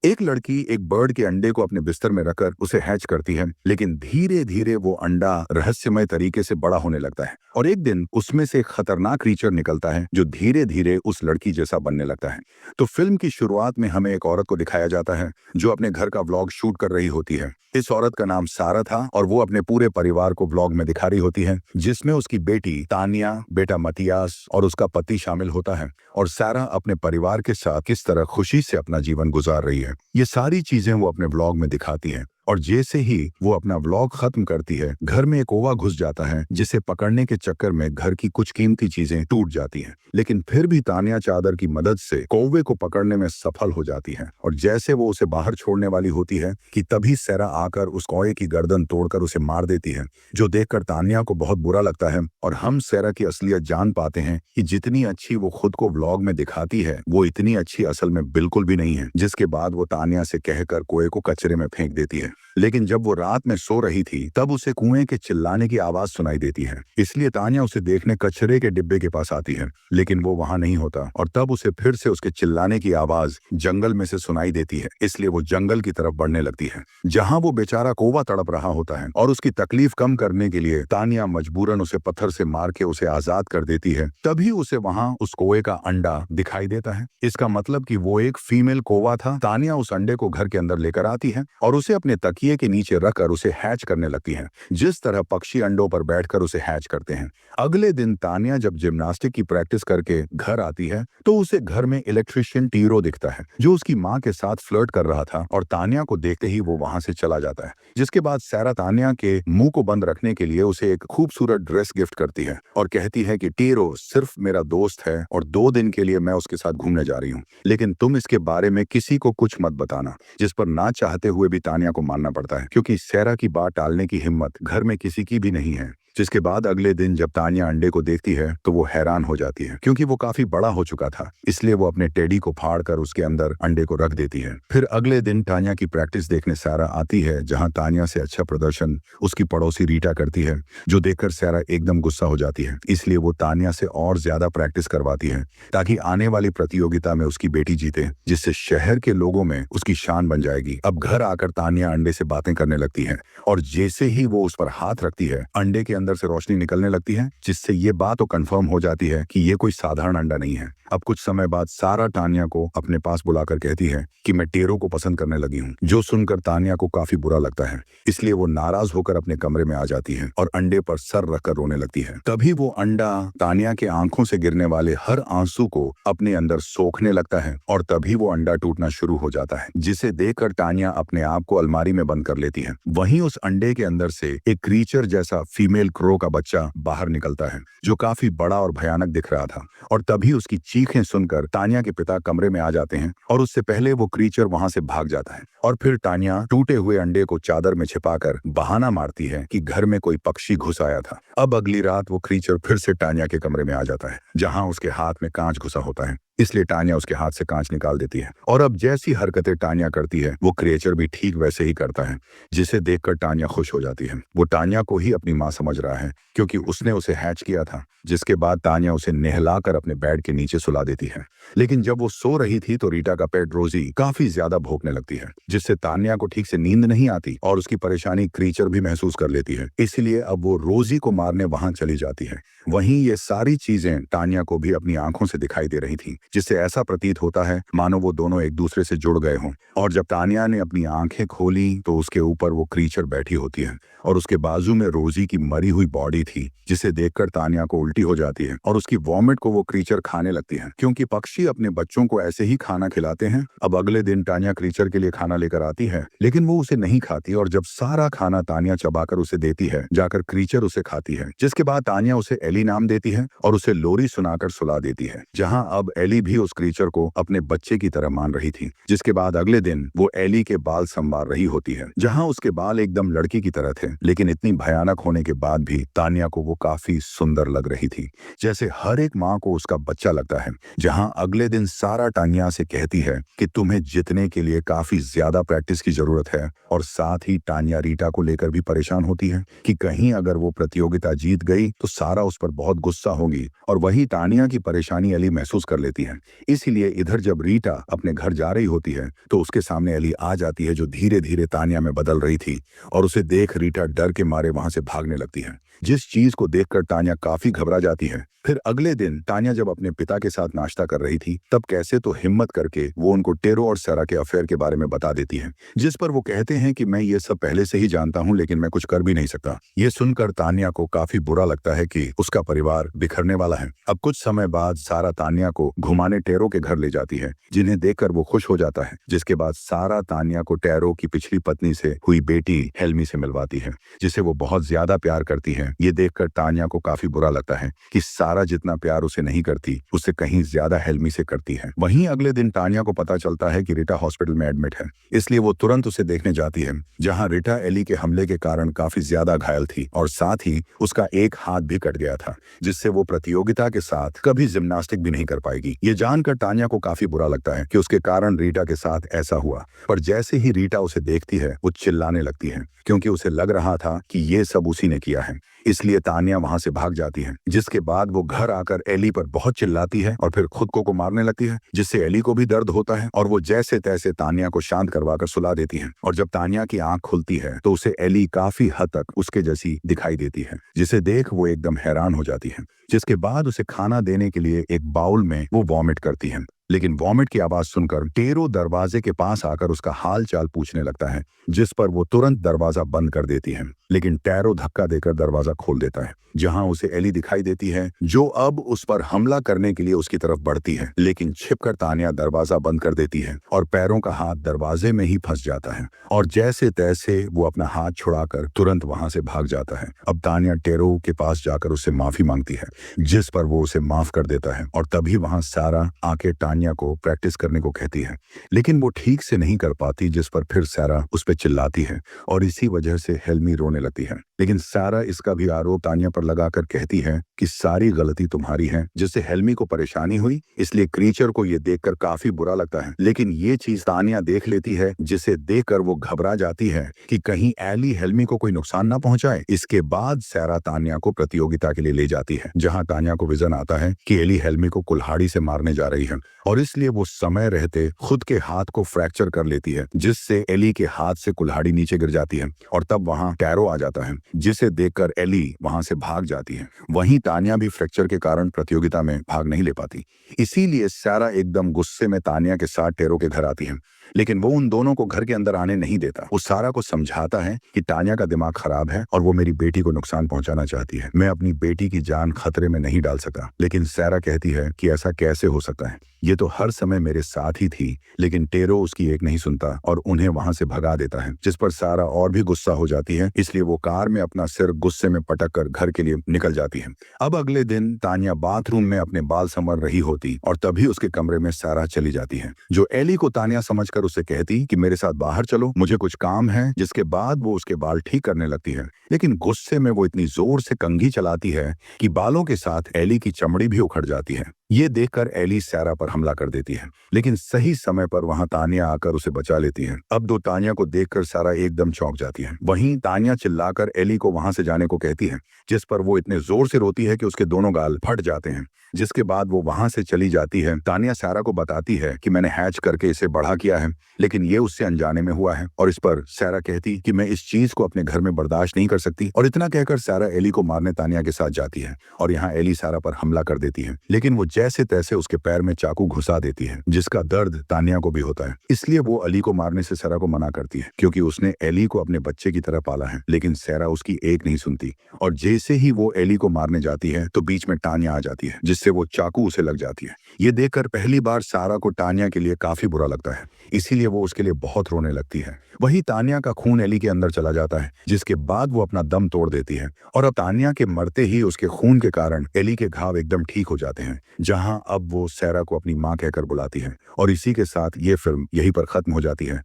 एक लड़की एक बर्ड के अंडे को अपने बिस्तर में रखकर उसे हैच करती है, लेकिन धीरे धीरे वो अंडा रहस्यमय तरीके से बड़ा होने लगता है और एक दिन उसमें से एक खतरनाक क्रीचर निकलता है जो धीरे धीरे उस लड़की जैसा बनने लगता है। तो फिल्म की शुरुआत में हमें एक औरत को दिखाया जाता है जो अपने घर का व्लॉग शूट कर रही होती है। इस औरत का नाम सारा था और वो अपने पूरे परिवार को व्लॉग में दिखा रही होती है, जिसमें उसकी बेटी तानिया, बेटा मतियास और उसका पति शामिल होता है। और सारा अपने परिवार के साथ किस तरह खुशी से अपना जीवन गुजार रही है, ये सारी चीजें वो अपने व्लॉग में दिखाती है। और जैसे ही वो अपना व्लॉग खत्म करती है, घर में एक कौवा घुस जाता है जिसे पकड़ने के चक्कर में घर की कुछ कीमती चीजें टूट जाती हैं। लेकिन फिर भी तानिया चादर की मदद से कौवे को पकड़ने में सफल हो जाती है और जैसे वो उसे बाहर छोड़ने वाली होती है कि तभी सैरा आकर उस कौवे की गर्दन तोड़कर उसे मार देती है, जो देखकर तानिया को बहुत बुरा लगता है। और हम सैरा की असलियत जान पाते हैं कि जितनी अच्छी वो खुद को व्लॉग में दिखाती है, वो इतनी अच्छी असल में बिल्कुल भी नहीं है। जिसके बाद वो तानिया से कहकर कौवे को कचरे में फेंक देती है। लेकिन जब वो रात में सो रही थी तब उसे कुएं के चिल्लाने की आवाज सुनाई देती है, इसलिए तानिया उसे देखने कचरे के डिब्बे के पास आती है, लेकिन वो वहां नहीं होता। और तब उसे फिर से उसके चिल्लाने की आवाज जंगल में से सुनाई देती है, इसलिए वो जंगल की तरफ बढ़ने लगती है जहां वो बेचारा कौवा तड़प रहा होता है। और उसकी तकलीफ कम करने के लिए तानिया मजबूरन उसे पत्थर से मार के उसे आजाद कर देती है। तभी उसे वहां उस कौवे का अंडा दिखाई देता है। इसका मतलब कि वो एक फीमेल कौवा था। तानिया उस अंडे को घर के अंदर लेकर आती है और उसे अपने तकिए के नीचे रखकर उसे हैच करने लगती है, जिस तरह पक्षी अंडों पर बैठकर उसे हैच करते हैं। अगले दिन तानिया जब जिम्नास्टिक की प्रैक्टिस करके घर आती है तो उसे घर में इलेक्ट्रिशियन टीरो दिखता है जो उसकी माँ के साथ फ्लर्ट कर रहा था और तानिया को देखते ही वो वहां से चला जाता है। जिसके बाद सैरा तानिया के मुंह को बंद रखने के लिए उसे एक खूबसूरत ड्रेस गिफ्ट करती है और कहती है कि टीरो सिर्फ मेरा दोस्त है और 2 दिन के लिए मैं उसके साथ घूमने जा रही हूँ, लेकिन तुम इसके बारे में किसी को कुछ मत बताना। जिस पर ना चाहते हुए भी तानिया को मानना पड़ता है, क्योंकि सैरा की बात टालने की हिम्मत घर में किसी की भी नहीं है। जिसके बाद अगले दिन जब तानिया अंडे को देखती है तो वो हैरान हो जाती है, क्योंकि वो काफी बड़ा हो चुका था। इसलिए वो अपने टेडी को फाड़कर उसके अंदर अंडे को रख देती है। फिर अगले दिन तानिया की प्रैक्टिस देखने सैरा आती है, जहां तानिया से अच्छा प्रदर्शन उसकी पड़ोसी रीटा करती है, जो देखकर सैरा एकदम गुस्सा हो जाती है। इसलिए वो तानिया से और ज्यादा प्रैक्टिस करवाती है ताकि आने वाली प्रतियोगिता में उसकी बेटी जीते, जिससे शहर के लोगों में उसकी शान बन जाएगी। अब घर आकर तानिया अंडे से बातें करने लगती है और जैसे ही वो उस पर हाथ रखती है, अंडे के अंदर से रोशनी निकलने लगती है, जिससे ये बात तो कंफर्म हो जाती है कि ये कोई साधारण अंडा नहीं है। अब कुछ समय बाद सारा तानिया को अपने पास बुलाकर कहती है कि मैं टेरो को पसंद करने लगी हूँ, जो सुनकर तानिया को काफी बुरा लगता है। इसलिए वो नाराज होकर अपने कमरे में आ जाती है और अंडे पर सर रखकर रोने लगती है। तभी वो अंडा तानिया के आंखों से गिरने वाले हर आंसू को अपने अंदर सोखने लगता है और तभी वो अंडा टूटना शुरू हो जाता है, जिसे देखकर तानिया अपने आप को अलमारी में बंद कर लेती है। वहीं उस अंडे के अंदर से एक क्रीचर जैसा फीमेल क्रो का बच्चा बाहर निकलता है, जो काफी बड़ा और भयानक दिख रहा था। और तभी उसकी चीखें सुनकर तानिया के पिता कमरे में आ जाते हैं और उससे पहले वो क्रीचर वहां से भाग जाता है। और फिर तानिया टूटे हुए अंडे को चादर में छिपाकर बहाना मारती है कि घर में कोई पक्षी घुस आया था। अब अगली रात वो क्रीचर फिर से तानिया के कमरे में आ जाता है, जहां उसके हाथ में कांच घुसा होता है। इसलिए तानिया उसके हाथ से कांच निकाल देती है और अब जैसी हरकतें तानिया करती है, वो क्रिएचर भी ठीक वैसे ही करता है, जिसे देखकर तानिया खुश हो जाती है। वो तानिया को ही अपनी माँ समझ रहा है, क्योंकि उसने उसे हैच किया था। जिसके बाद तानिया उसे नहलाकर अपने बेड के नीचे सुला देती है। लेकिन जब वो सो रही थी तो रीटा का पेट रोजी काफी ज्यादा भौंकने लगती है, जिससे तानिया को ठीक से नींद नहीं आती और उसकी परेशानी क्रीचर भी महसूस कर लेती है। इसलिए अब वो रोजी को मारने वहां चली जाती है। वहीं ये सारी चीजें तानिया को भी अपनी आंखों से दिखाई दे रही थी, जिससे ऐसा प्रतीत होता है मानो वो दोनों एक दूसरे से जुड़ गए हों। और जब तानिया ने अपनी आंखें खोली तो उसके ऊपर वो क्रीचर बैठी होती है और उसके बाजू में रोजी की मरी हुई बॉडी थी, जिसे देखकर तानिया को उल्टी हो जाती है और उसकी वॉमिट को वो क्रीचर खाने लगती है, क्योंकि पक्षी अपने बच्चों को ऐसे ही खाना खिलाते हैं। अब अगले दिन तानिया क्रीचर के लिए खाना लेकर आती है, लेकिन वो उसे नहीं खाती और जब सारा खाना तानिया चबाकर उसे देती है, जाकर क्रीचर उसे खाती है। जिसके बाद तानिया उसे एली नाम देती है और उसे लोरी सुनाकर सुला देती है, जहाँ अब एली भी उस क्रीचर को अपने बच्चे की तरह मान रही थी। जिसके बाद अगले दिन वो एली के बाल संवार रही होती है, जहाँ उसके बाल एकदम लड़की की तरह थे, लेकिन इतनी भयानक होने के बाद भी तानिया को वो काफी सुंदर लग रही थी, जैसे हर एक माँ को उसका बच्चा लगता है। जहाँ अगले दिन सारा तानिया से कहती है कि तुम्हें जीतने के लिए काफी ज्यादा प्रैक्टिस की जरूरत है, और साथ ही तानिया रीटा को लेकर भी परेशान होती है कि कहीं अगर वो प्रतियोगिता जीत गई तो सारा उस पर बहुत गुस्सा होगी। और वही तानिया की परेशानी एली महसूस कर लेती है। लगती है। इसीलिए इधर जब रीटा अपने घर जा रही होती है तो उसके सामने एली आ जाती है, जो धीरे धीरे तानिया में बदल रही थी, और उसे देख रीटा डर के मारे वहां से भागने लगती है, जिस चीज को देखकर तानिया काफी घबरा जाती है। फिर अगले दिन तानिया जब अपने पिता के साथ नाश्ता कर रही थी, तब कैसे तो हिम्मत करके वो उनको टेरो और सारा के अफेयर के बारे में बता देती है, जिस पर वो कहते हैं कि मैं ये सब पहले से ही जानता हूँ, लेकिन मैं कुछ कर भी नहीं सकता। ये सुनकर तानिया को काफी बुरा लगता है कि उसका परिवार बिखरने वाला है। अब कुछ समय बाद सारा तानिया को घुमाने टेरो के घर ले जाती है, जिन्हें देखकर वो खुश हो जाता है। जिसके बाद सारा तानिया को टेरो की पिछली पत्नी से हुई बेटी हेल्मी से मिलवाती है, जिसे वो बहुत ज्यादा प्यार करती है। ये देखकर तानिया को काफी बुरा लगता है कि सारा जितना प्यार उसे नहीं करती, उससे कहीं ज्यादा हेल्मी से करती है। वहीं अगले दिन तानिया को पता चलता है कि रीटा हॉस्पिटल में एडमिट है, इसलिए वो तुरंत उसे देखने जाती है, जहां रीटा एली के हमले के कारण काफी ज्यादा घायल थी और साथ ही उसका एक हाथ भी कट गया था, जिससे वो प्रतियोगिता के साथ कभी जिम्नास्टिक भी नहीं कर पाएगी। ये जानकर तानिया को काफी बुरा लगता है कि उसके कारण रीटा के साथ ऐसा हुआ, पर जैसे ही रीटा उसे देखती है वो चिल्लाने लगती है, क्योंकि उसे लग रहा था कि ये सब उसी ने किया है। इसलिए तानिया वहां से भाग जाती है, जिसके बाद वो घर आकर एली पर बहुत चिल्लाती है और फिर खुद को मारने लगती है, जिससे एली को भी दर्द होता है और वो जैसे तैसे तानिया को शांत करवाकर सुला देती है। और जब तानिया की आंख खुलती है तो उसे एली काफी हद तक उसके जैसी दिखाई देती है, जिसे देख वो एकदम हैरान हो जाती है। जिसके बाद उसे खाना देने के लिए एक बाउल में वो वॉमिट करती है, लेकिन वॉमिट की आवाज सुनकर टेरो दरवाजे के पास आकर उसका हाल चाल पूछने लगता है, जिस पर वो तुरंत दरवाजा बंद कर देती है। लेकिन टेरो धक्का देकर दरवाजा खोल देता है, जहां उसे एली दिखाई देती है, जो अब उस पर हमला करने के लिए उसकी तरफ बढ़ती है। लेकिन छिपकर तानिया दरवाजा बंद कर देती है और पैरों का हाथ दरवाजे में ही फंस जाता है, और जैसे तैसे वो अपना हाथ छुड़ाकर तुरंत वहां से भाग जाता है। अब तानिया टेरो के पास जाकर उससे माफी मांगती है, जिस पर वो उसे माफ कर देता है, और तभी वहां सारा आके तानिया को प्रैक्टिस करने को कहती है, लेकिन वो ठीक से नहीं कर पाती, जिस पर फिर सारा उस पर चिल्लाती है और इसी वजह से हेल्मी रोने लगती है। लेकिन सारा इसका भी आरोप तानिया पर लगाकर कहती है कि सारी गलती तुम्हारी है, जिससे हेल्मी को परेशानी हुई। इसलिए क्रीचर को ये देखकर काफी बुरा लगता है, लेकिन ये चीज तानिया देख लेती है, जिसे देखकर वो घबरा जाती है कि कहीं एली हेल्मी को कोई नुकसान ना पहुंचाए। इसके बाद सारा तानिया को प्रतियोगिता के लिए ले जाती है, जहां तानिया को विजन आता है कि एली हेल्मी को कुल्हाड़ी से मारने जा रही है, और इसलिए वो समय रहते खुद के हाथ को फ्रैक्चर कर लेती है, जिससे एली के हाथ से कुल्हाड़ी नीचे गिर जाती है। और तब वहां टेरो आ जाता है, जिसे देखकर एली वहां से भाग जाती है। वहीं तानिया भी फ्रैक्चर के कारण प्रतियोगिता में भाग नहीं ले पाती। इसीलिए सारा एकदम गुस्से में तानिया के साथ टेरो के घर आती है, लेकिन वो उन दोनों को घर के अंदर आने नहीं देता। वो सारा को समझाता है कि तानिया का दिमाग खराब है और वो मेरी बेटी को नुकसान पहुंचाना चाहती है, मैं अपनी बेटी की जान खतरे में नहीं डाल सकता। लेकिन सारा कहती है कि ऐसा कैसे हो सकता है, ये तो हर समय मेरे साथ ही थी। लेकिन टेरो उसकी एक नहीं सुनता और उन्हें वहां से भगा देता है, जिस पर सारा और भी गुस्सा हो जाती है। इसलिए वो कार में अपना सिर गुस्से में पटक कर घर के लिए निकल जाती है। अब अगले दिन तानिया बाथरूम में अपने बाल संवर रही होती और तभी उसके कमरे में सारा चली जाती है, जो एली को तानिया समझकर उसे कहती कि मेरे साथ बाहर चलो, मुझे कुछ काम है। जिसके बाद वो उसके बाल ठीक करने लगती है, लेकिन गुस्से में वो इतनी जोर से कंघी चलाती है कि बालों के साथ एली की चमड़ी भी उखड़ जाती है। ये देखकर एली सारा पर हमला कर देती है, लेकिन सही समय पर वहां तानिया आकर उसे बचा लेती है। अब दो तानिया को देखकर सारा एकदम चौंक जाती है। वहीं तानिया चिल्लाकर एली को वहां से जाने को कहती है, जिस पर वो इतने जोर से रोती है कि उसके दोनों गाल फट जाते हैं। जिसके बाद वो वहां से चली जाती है। तानिया सारा को बताती है कि मैंने हैच करके इसे बड़ा किया है, लेकिन ये उससे अनजाने में हुआ है। और इस पर सारा कहती कि मैं इस चीज को अपने घर में बर्दाश्त नहीं कर सकती। और इतना कहकर सारा एली को मारने तानिया के साथ जाती है और यहाँ एली सारा पर हमला कर देती है, लेकिन वो जैसे तैसे उसके पैर में चाकू घुसा देती है, जिसका दर्द तानिया को भी होता है। इसलिए वो अली को मारने से सारा को मना करती है, क्योंकि उसने एली को अपने बच्चे की तरह पाला है। लेकिन सारा उसकी एक नहीं सुनती और जैसे ही वो एली को मारने जाती है तो बीच में तानिया आ जाती है, जिससे वो चाकू उसे लग जाती है। ये देखकर पहली बार सारा को तानिया के लिए काफी बुरा लगता है, इसीलिए वो उसके लिए बहुत रोने लगती है। वही तानिया का खून एली के अंदर चला जाता है, जिसके बाद वो अपना दम तोड़ देती है और अब तानिया के मरते ही उसके खून के कारण एली के घाव एकदम ठीक हो जाते हैं, जहां अब वो सारा को अपनी मां कहकर बुलाती है। और इसी के साथ ये फिल्म यहीं पर खत्म हो जाती है।